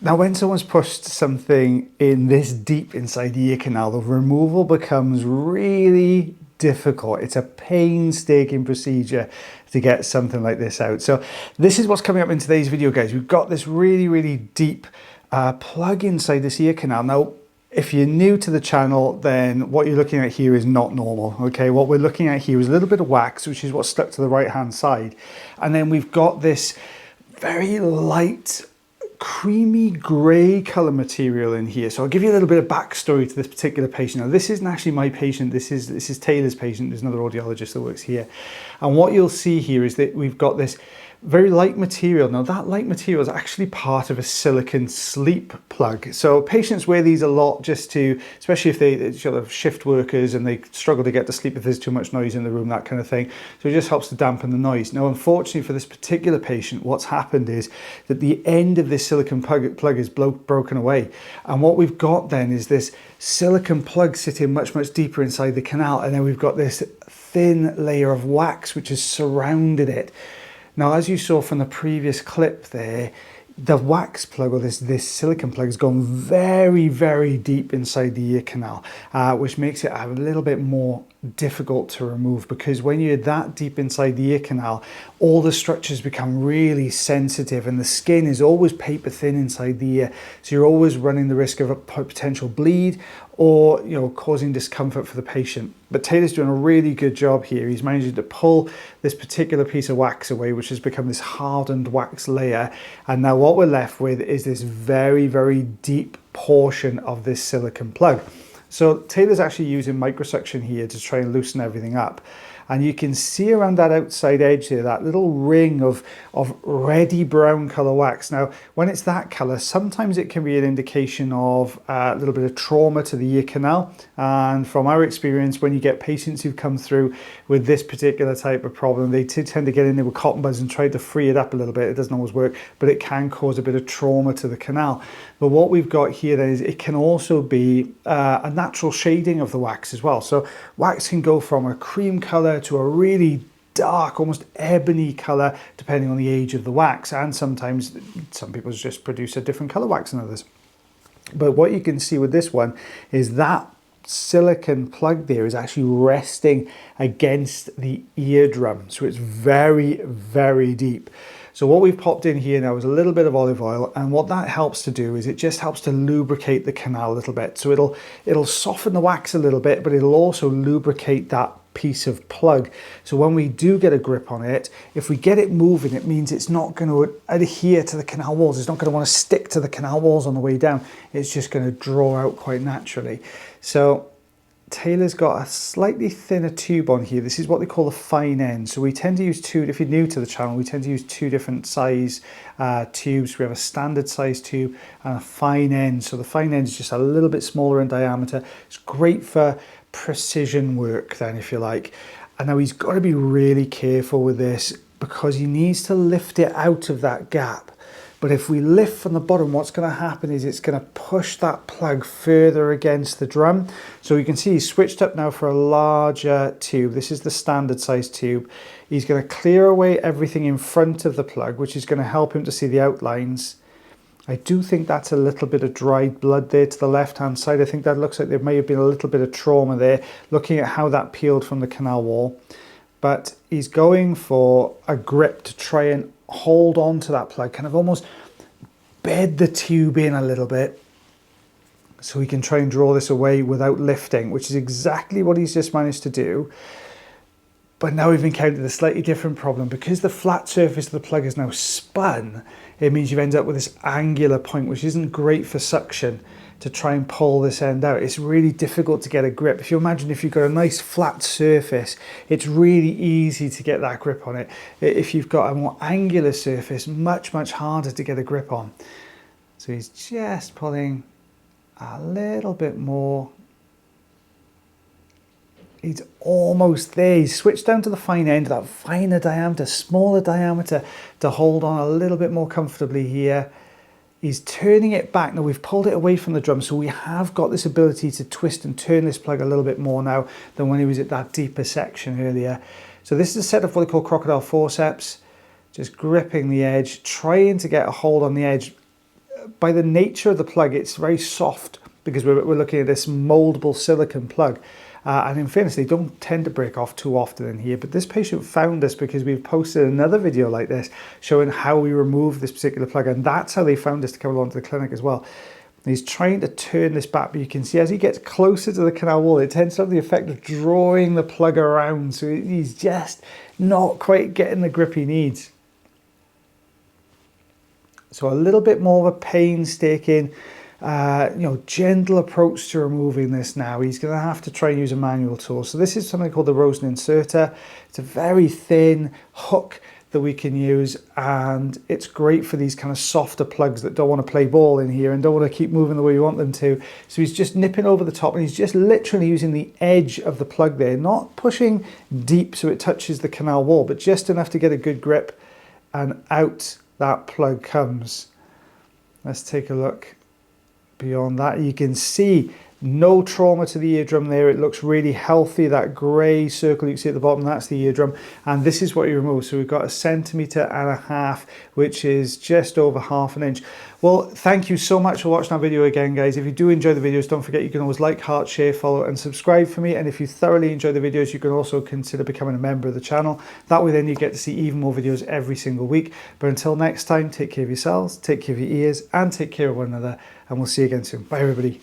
Now, when someone's pushed something in this deep inside the ear canal, the removal becomes really difficult. It's a painstaking procedure to get something like this out. So this is what's coming up in today's video, guys. We've got this really deep plug inside this ear canal. Now, if you're new to the channel, then what you're looking at here is not normal, okay? What we're looking at here is a little bit of wax, which is what's stuck to the right-hand side. And then we've got this very light, creamy grey colour material in here. So I'll give you a little bit of backstory to this particular patient. Now, this isn't actually my patient. This is Taylor's patient. There's another audiologist that works here. And what you'll see here is that we've got this very light material. Now, that light material is actually part of a silicone sleep plug. So patients wear these a lot just to, especially if they're sort of shift workers and they struggle to get to sleep if there's too much noise in the room, that kind of thing. So it just helps to dampen the noise. Now, unfortunately for this particular patient, what's happened is that the end of this silicone plug is broken away. And what we've got then is this silicone plug sitting much deeper inside the canal. And then we've got this thin layer of wax which has surrounded it. Now, as you saw from the previous clip there, the wax plug, or this silicone plug, has gone very deep inside the ear canal, which makes it a little bit more difficult to remove, because when you're that deep inside the ear canal, all the structures become really sensitive and the skin is always paper thin inside the ear. So you're always running the risk of a potential bleed or, you know, causing discomfort for the patient. But Taylor's doing a really good job here. He's managing to pull this particular piece of wax away, which has become this hardened wax layer. And now what we're left with is this very deep portion of this silicone plug. So Taylor's actually using microsuction here to try and loosen everything up. And you can see around that outside edge here, that little ring of reddy brown color wax. Now, when it's that color, sometimes it can be an indication of a little bit of trauma to the ear canal. And from our experience, when you get patients who've come through with this particular type of problem, they tend to get in there with cotton buds and try to free it up a little bit. It doesn't always work, but it can cause a bit of trauma to the canal. But what we've got here then is it can also be a natural shading of the wax as well. So wax can go from a cream color to a really dark, almost ebony color, depending on the age of the wax. And sometimes some people just produce a different color wax than others. But what you can see with this one is that silicone plug there is actually resting against the eardrum. So it's very deep. So what we've popped in here now is a little bit of olive oil, and what that helps to do is it just helps to lubricate the canal a little bit. So it'll soften the wax a little bit, but it'll also lubricate that piece of plug. So when we do get a grip on it, if we get it moving, it means it's not going to adhere to the canal walls. It's not going to want to stick to the canal walls on the way down. It's just going to draw out quite naturally. So Taylor's got a slightly thinner tube on here. This is what they call a fine end. So we tend to use two, if you're new to the channel, we tend to use two different size tubes. We have a standard size tube and a fine end. So the fine end is just a little bit smaller in diameter. It's great for precision work then, if you like. And now he's got to be really careful with this because he needs to lift it out of that gap. But if we lift from the bottom, what's going to happen is it's going to push that plug further against the drum. So you can see he's switched up now for a larger tube. This is the standard size tube. He's going to clear away everything in front of the plug, which is going to help him to see the outlines. I do think that's a little bit of dried blood there to the left-hand side. I think that looks like there may have been a little bit of trauma there, looking at how that peeled from the canal wall. But he's going for a grip to try and hold on to that plug, kind of almost bed the tube in a little bit so he can try and draw this away without lifting, which is exactly what he's just managed to do. But now we've encountered a slightly different problem. Because the flat surface of the plug is now spun, it means you've ended up with this angular point, which isn't great for suction to try and pull this end out. It's really difficult to get a grip. If you imagine if you've got a nice flat surface, it's really easy to get that grip on it. If you've got a more angular surface, much harder to get a grip on. So he's just pulling a little bit more. He's almost there. He's switched down to the fine end, that finer diameter, smaller diameter, to hold on a little bit more comfortably here. He's turning it back. Now we've pulled it away from the drum, so we have got this ability to twist and turn this plug a little bit more now than when he was at that deeper section earlier. So this is a set of what they call crocodile forceps, just gripping the edge, trying to get a hold on the edge by the nature of the plug, it's very soft because we're looking at this moldable silicone plug. And in fairness, they don't tend to break off too often in here, but this patient found us because we've posted another video like this showing how we remove this particular plug, and that's how they found us to come along to the clinic as well. He's trying to turn this back, but you can see as he gets closer to the canal wall, it tends to have the effect of drawing the plug around, so he's just not quite getting the grip he needs. So a little bit more of a painstaking, gentle approach to removing this now. He's going to have to try and use a manual tool. So this is something called the Rosen inserter. It's a very thin hook that we can use, and it's great for these kind of softer plugs that don't want to play ball in here and don't want to keep moving the way you want them to. So he's just nipping over the top, and he's just literally using the edge of the plug there, not pushing deep so it touches the canal wall, but just enough to get a good grip, and out that plug comes. Let's take a look beyond that. You can see no trauma to the eardrum there. It looks really healthy. That grey circle you can see at the bottom, that's the eardrum, and this is what you remove. So we've got 1.5 centimeters, which is just over 1/2 inch. Well, thank you so much for watching our video again, guys. If you do enjoy the videos, don't forget you can always like, heart, share, follow and subscribe for me. And if you thoroughly enjoy the videos, you can also consider becoming a member of the channel. That way then you get to see even more videos every single week. But until next time, take care of yourselves, take care of your ears, and take care of one another, and we'll see you again soon. Bye everybody.